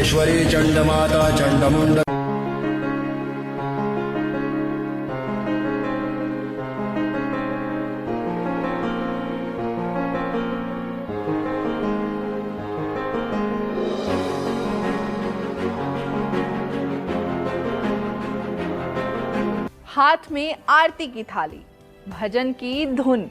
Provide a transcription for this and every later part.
चंडेश्वरी चंडमाता चंडमुंड। हाथ में आरती की थाली, भजन की धुन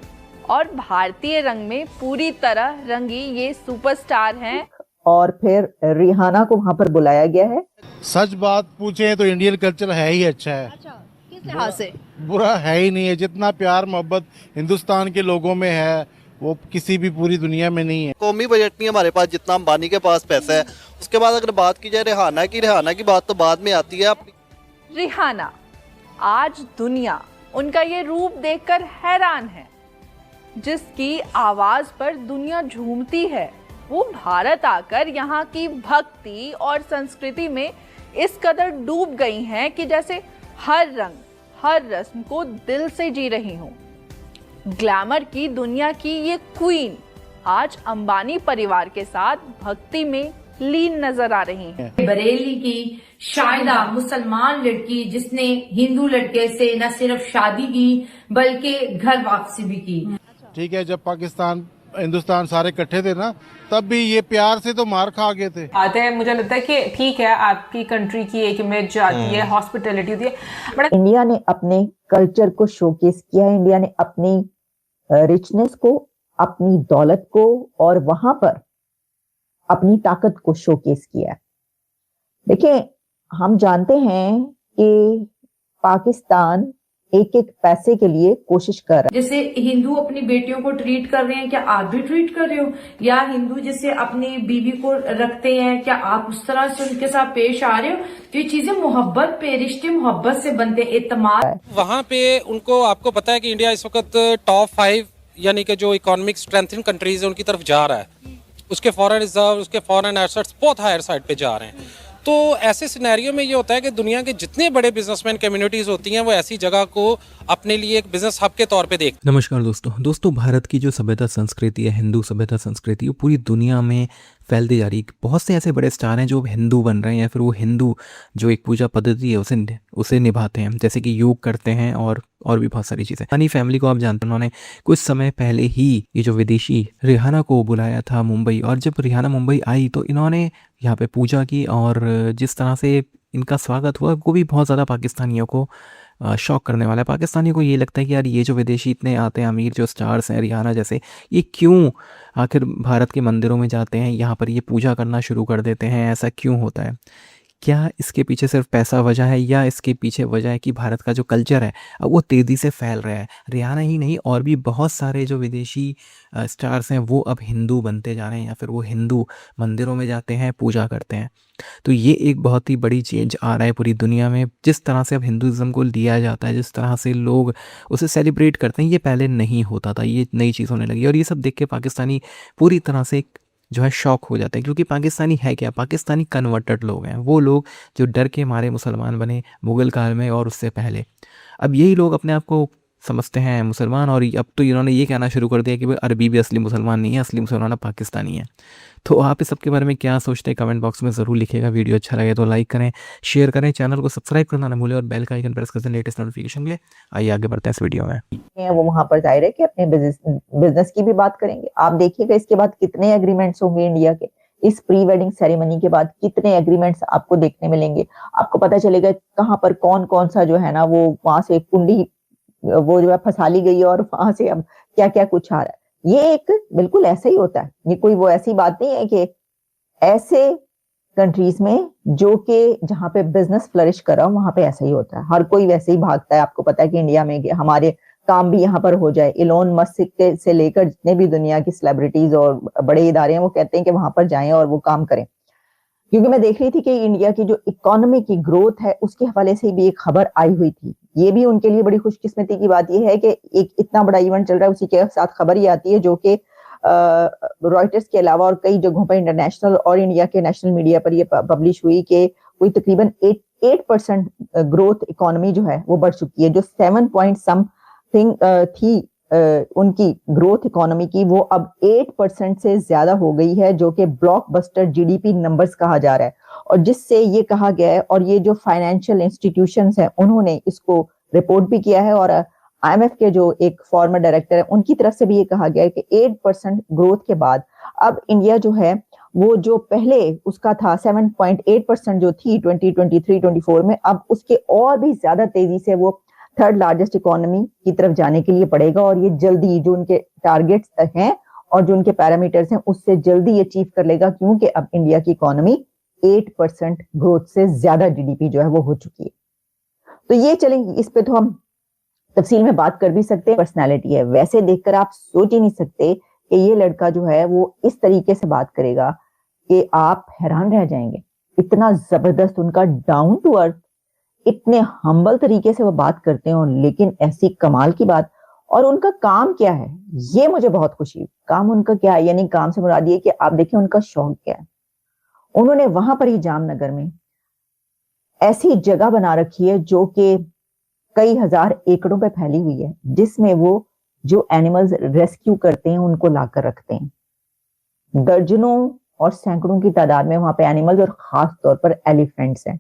और भारतीय रंग में पूरी तरह रंगी ये सुपरस्टार हैं। और फिर रिहाना को वहां पर बुलाया गया है। सच बात पूछे तो इंडियन कल्चर है ही अच्छा है। अच्छा, किस लिहाज से? बुरा है ही नहीं है। जितना प्यार मोहब्बत हिंदुस्तान के लोगों में है वो किसी भी पूरी दुनिया में नहीं है। कौमी बजट नहीं हमारे पास जितना अंबानी के पास पैसा है। उसके बाद अगर बात की जाए रिहाना की बात तो बाद में आती है। रिहाना, आज दुनिया उनका ये रूप देखकर हैरान है। जिसकी आवाज पर दुनिया झूमती है, वो भारत आकर यहाँ की भक्ति और संस्कृति में इस कदर डूब गई हैं कि जैसे हर रंग हर रस्म को दिल से जी रही हूँ। ग्लैमर की दुनिया की ये क्वीन आज अंबानी परिवार के साथ भक्ति में लीन नजर आ रही हैं। बरेली की शायदा मुसलमान लड़की जिसने हिंदू लड़के से न सिर्फ शादी की बल्कि घर वापसी भी की। ठीक है, जब पाकिस्तान हिंदुस्तान सारे इकट्ठे थे ना, तब भी ये प्यार से तो मार खा गए थे। आते हैं, मुझे लगता है कि ठीक है, आपकी कंट्री की एक इमेज आती है, हॉस्पिटैलिटी होती है, बट इंडिया ने अपने कल्चर को शोकेस किया है। इंडिया ने अपनी रिचनेस को, अपनी दौलत को और वहां पर अपनी ताकत को शोकेस किया है। देखिए, हम जानते हैं कि पाकिस्तान एक एक पैसे के लिए कोशिश कर रहा है। जैसे हिंदू अपनी बेटियों को ट्रीट कर रहे हैं, क्या आप भी ट्रीट कर रहे हो? या हिंदू जैसे अपनी बीवी को रखते हैं, क्या आप उस तरह से उनके साथ पेश आ रहे हो? तो ये चीजें मोहब्बत पे, रिश्ते मोहब्बत से बनते, एतमाद। वहाँ पे उनको, आपको पता है कि इंडिया इस वक्त टॉप 5 यानी कि जो इकोनॉमिक स्ट्रेंथनिंग कंट्रीज है उनकी तरफ जा रहा है। उसके फॉरेन रिजर्व, उसके फॉरेन एसेट्स बहुत हायर साइड पे जा रहे हैं। तो ऐसे सिनेरियो में ये होता है कि दुनिया के जितने बड़े बिजनेसमैन कम्युनिटीज़ होती हैं वो ऐसी जगह को अपने लिए एक बिजनेस हब के तौर पे देख। नमस्कार दोस्तों, भारत की जो सभ्यता संस्कृति है, हिंदू सभ्यता संस्कृति, वो पूरी दुनिया में फैलती जा रही है। बहुत से ऐसे बड़े स्टार हैं जो हिंदू बन रहे हैं या फिर वो हिंदू जो एक पूजा पद्धति है उसे निभाते हैं, जैसे कि योग करते हैं और भी बहुत सारी चीज़ें। अनी फैमिली को आप जानते हैं, उन्होंने कुछ समय पहले ही ये जो विदेशी रिहाना को बुलाया था मुंबई, और जब रिहाना मुंबई आई तो इन्होंने यहाँ पे पूजा की और जिस तरह से इनका स्वागत हुआ वो भी बहुत ज़्यादा पाकिस्तानियों को शॉक करने वाला है। पाकिस्तानियों को ये लगता है कि यार ये जो विदेशी इतने आते हैं, अमीर जो स्टार्स हैं रिहाना जैसे, ये क्यों आखिर भारत के मंदिरों में जाते हैं, यहाँ पर ये पूजा करना शुरू कर देते हैं, ऐसा क्यों होता है? क्या इसके पीछे सिर्फ पैसा वजह है या इसके पीछे वजह है कि भारत का जो कल्चर है अब वो तेज़ी से फैल रहा है? रिहाना ही नहीं, और भी बहुत सारे जो विदेशी स्टार्स हैं वो अब हिंदू बनते जा रहे हैं या फिर वो हिंदू मंदिरों में जाते हैं, पूजा करते हैं। तो ये एक बहुत ही बड़ी चेंज आ रहा है पूरी दुनिया में। जिस तरह से अब हिंदुज़म को लिया जाता है, जिस तरह से लोग उसे सेलिब्रेट करते हैं, ये पहले नहीं होता था। ये नई चीज़ होने लगी और ये सब देख के पाकिस्तानी पूरी तरह से जो है शॉक हो जाते हैं, क्योंकि पाकिस्तानी है क्या? पाकिस्तानी कन्वर्टेड लोग हैं, वो लोग जो डर के मारे मुसलमान बने मुग़ल काल में और उससे पहले। अब यही लोग अपने आप को समझते हैं मुसलमान, और अब तो इन्होंने ये कहना शुरू कर दिया कि भाई अरबी भी असली मुसलमान नहीं है, असली मुसलमान पाकिस्तानी है। तो आप इस सब के बारे में क्या सोचते हैं कमेंट बॉक्स में ज़रूर लिखिएगा। वीडियो अच्छा लगे तो लाइक करें, शेयर करें, चैनल को सब्सक्राइब करना ना भूलें और बेल का आइकन प्रेस करें लेटेस्ट नोटिफिकेशन के लिए। आइए आगे बढ़ते हैं इस वीडियो में। वो वहां पर जाहिर है कि अपने बिजनेस की भी बात करेंगे। आप देखिएगा इसके बाद कितने एग्रीमेंट्स होंगे इंडिया के। इस प्री वेडिंग सेरेमनी के बाद कितने एग्रीमेंट्स आपको देखने मिलेंगे। आपको पता चलेगा कहाँ पर कौन कौन सा जो है ना वो वहां से कुंडी वो जो है फंसा ली गई है और वहां से अब क्या क्या कुछ आ रहा है। ये एक बिल्कुल ऐसा ही होता है। ये कोई वो ऐसी बात नहीं है कि ऐसे कंट्रीज में जो कि जहाँ पे बिजनेस फ्लरिश कर रहा हो वहां पे ऐसा ही होता है। हर कोई वैसे ही भागता है। आपको पता है कि इंडिया में हमारे काम भी यहाँ पर हो जाए। इलोन मस्क से लेकर जितने भी दुनिया की सेलिब्रिटीज और बड़े इदारे हैं वो कहते हैं कि वहां पर जाएं और वो काम करें। क्योंकि मैं देख रही थी कि इंडिया की जो इकोनॉमी की ग्रोथ है उसके हवाले से भी एक खबर आई हुई थी। ये भी उनके लिए बड़ी खुशकिस्मती की बात यह है कि एक इतना बड़ा इवेंट चल रहा है, उसी के साथ खबर ये आती है जो कि रॉयटर्स के अलावा और कई जगहों पर इंटरनेशनल और इंडिया के नेशनल मीडिया पर ये पब्लिश हुई कि कोई तकरीबन 8% ग्रोथ इकोनॉमी जो है वो बढ़ चुकी है। जो 7 पॉइंट समथिंग थी उनकी ग्रोथ इकोनॉमी की, वो अब 8% से ज्यादा हो गई है, जो कि ब्लॉकबस्टर जीडीपी नंबर्स कहा जा रहा है। और जिससे ये कहा गया है, और ये जो फाइनेंशियल इंस्टीट्यूशंस हैं उन्होंने इसको रिपोर्ट भी किया है, और IMF के जो एक फॉर्मर डायरेक्टर है उनकी तरफ से भी ये कहा गया है कि 8% ग्रोथ के बाद अब इंडिया जो है वो जो पहले उसका था 7.8% जो थी 2023-24 में, अब उसके और भी ज्यादा तेजी से वो थर्ड लार्जेस्ट इकोनॉमी की तरफ जाने के लिए पड़ेगा, और ये जल्दी जो उनके टारगेट्स हैं और जो उनके पैरामीटर्स हैं उससे जल्दी अचीव कर लेगा, क्योंकि अब इंडिया की इकोनॉमी 8% ग्रोथ से ज्यादा GDP जो है वो हो चुकी है। तो ये चलेंगे, इस पे तो हम तफसील में बात कर भी सकते हैं। पर्सनैलिटी है, वैसे देखकर आप सोच ही नहीं सकते कि ये लड़का जो है वो इस तरीके से बात करेगा कि आप हैरान रह जाएंगे। इतना जबरदस्त उनका डाउन टू अर्थ, इतने हम्बल तरीके से वो बात करते हैं, लेकिन ऐसी कमाल की बात। और उनका काम क्या है, ये मुझे बहुत खुशी हुई। काम उनका क्या है, यानी काम से मुराद ये कि आप देखिए उनका शौक क्या है। उन्होंने वहां पर ही जामनगर में ऐसी जगह बना रखी है जो कि कई हजार एकड़ों पे फैली हुई है, जिसमें वो जो एनिमल्स रेस्क्यू करते हैं उनको लाकर रखते हैं। दर्जनों और सैकड़ों की तादाद में वहां पे एनिमल्स और खास तौर पर एलिफेंट्स हैं,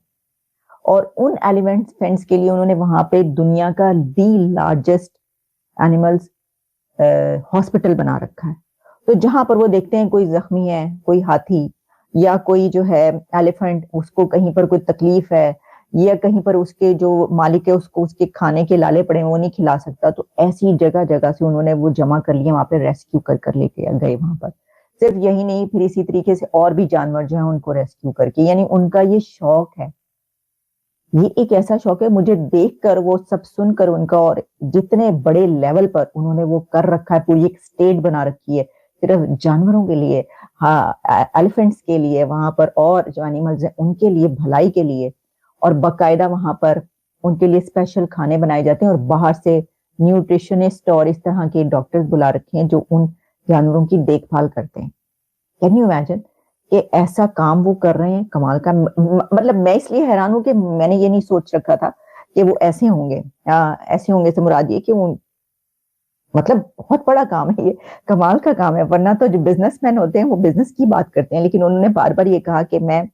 और उन एलिफेंट्स के लिए उन्होंने वहां पे दुनिया का दी लार्जेस्ट एनिमल्स हॉस्पिटल बना रखा है। तो जहां पर वो देखते हैं कोई जख्मी है, कोई हाथी या कोई जो है एलिफेंट, उसको कहीं पर कोई तकलीफ है या कहीं पर उसके जो मालिक है उसको उसके खाने के लाले पड़े वो नहीं खिला सकता, तो ऐसी जगह जगह से उन्होंने वो जमा कर लिया, वहां पे रेस्क्यू कर लेके गए वहां पर। सिर्फ यही नहीं, फिर इसी तरीके से और भी जानवर जो है उनको रेस्क्यू करके, यानी उनका ये शौक है। ये एक ऐसा शौक है, मुझे देखकर वो सब सुनकर उनका, और जितने बड़े लेवल पर उन्होंने वो कर रखा है, पूरी एक स्टेट बना रखी है सिर्फ जानवरों के लिए, हाँ एलिफेंट्स के लिए वहां पर, और जो एनिमल्स हैं उनके लिए भलाई के लिए, और बाकायदा वहां पर उनके लिए स्पेशल खाने बनाए जाते हैं, और बाहर से न्यूट्रिशनिस्ट और इस तरह के डॉक्टर्स बुला रखे हैं जो उन जानवरों की देखभाल करते हैं। कैन यू इमेजिन कि ऐसा काम वो कर रहे हैं, कमाल का। मतलब मैं इसलिए हैरान हूं कि मैंने ये नहीं सोच रखा था कि वो ऐसे होंगे। ऐसे होंगे से मुराद ये कि वो मतलब बहुत बड़ा काम है, ये कमाल का काम है। वरना तो जो बिजनेसमैन होते हैं वो बिजनेस की बात करते हैं, लेकिन उन्होंने बार बार ये कहा कि मैं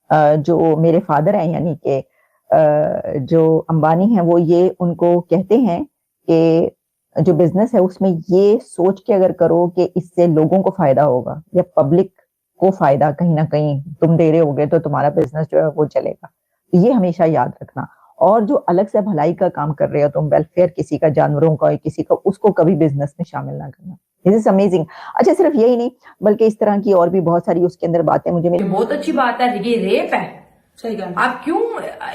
जो मेरे फादर हैं यानी कि जो अंबानी हैं, वो ये उनको कहते हैं कि जो बिजनेस है उसमें ये सोच के अगर करो कि इससे लोगों को फायदा होगा या पब्लिक को फायदा कहीं ना कहीं तुम दे रहे होगे, तो तुम्हारा बिजनेस जो है वो चलेगा। तो ये हमेशा याद रखना। और जो अलग से भलाई का काम कर रहे हो तुम, वेलफेयर किसी का, जानवरों का, किसी का, उसको कभी बिजनेस में शामिल ना करना। This is amazing. अच्छा, सिर्फ यही नहीं बल्कि इस तरह की और भी बहुत सारी उसके अंदर बातें मुझे बहुत अच्छी बात है। ये रेप है, सही कहा। आप क्यों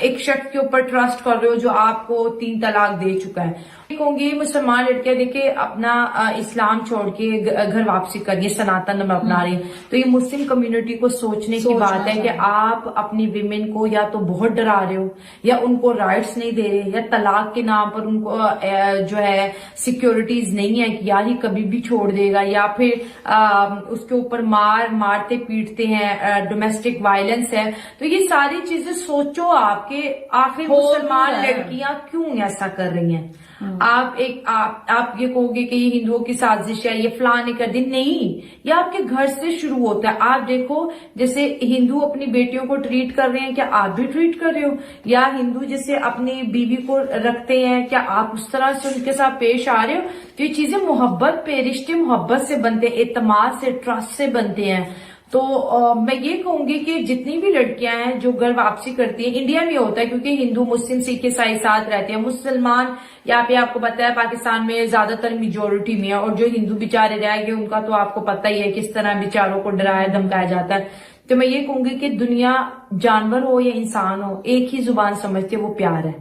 एक शख्स के ऊपर ट्रस्ट कर रहे हो जो आपको 3 तलाक दे चुका है? कहूंगी मुसलमान लड़कियां देखिए अपना इस्लाम छोड़ के घर वापसी कर रही है, सनातन में अपना रही है। तो ये मुस्लिम कम्युनिटी को सोचने की बात है कि आप अपनी विमेन को या तो बहुत डरा रहे हो, या उनको राइट्स नहीं दे रहे, या तलाक के नाम पर उनको जो है सिक्योरिटीज नहीं है कि यार ही कभी भी छोड़ देगा, या फिर उसके ऊपर मारते पीटते हैं, डोमेस्टिक वायलेंस है। तो ये सारी चीजें सोचो आपके, आखिर मुसलमान लड़कियां क्यों ऐसा कर रही हैं? आप ये कहोगे कि ये हिंदुओं की साजिश है, ये फलां ने कर दी। नहीं, ये आपके घर से शुरू होता है। आप देखो, जैसे हिंदू अपनी बेटियों को ट्रीट कर रहे हैं, क्या आप भी ट्रीट कर रहे हो? या हिंदू जैसे अपनी बीवी को रखते हैं, क्या आप उस तरह से उनके साथ पेश आ रहे हो? तो ये चीजें मोहब्बत पे, रिश्ते मोहब्बत से बनते हैं, एतमाद से, ट्रस्ट से बनते हैं। तो मैं ये कहूंगी कि जितनी भी लड़कियां हैं जो घर वापसी करती हैं, इंडिया में होता है क्योंकि हिंदू मुस्लिम सिख ईसाई साथ रहते हैं। मुसलमान यहाँ पे आपको पता है पाकिस्तान में ज्यादातर मेजोरिटी में है, और जो हिंदू बेचारे रह गए उनका तो आपको पता ही है किस तरह बेचारों को डराया धमकाया जाता है। तो मैं ये कहूंगी कि दुनिया जानवर हो या इंसान हो, एक ही जुबान समझते, वो प्यार है।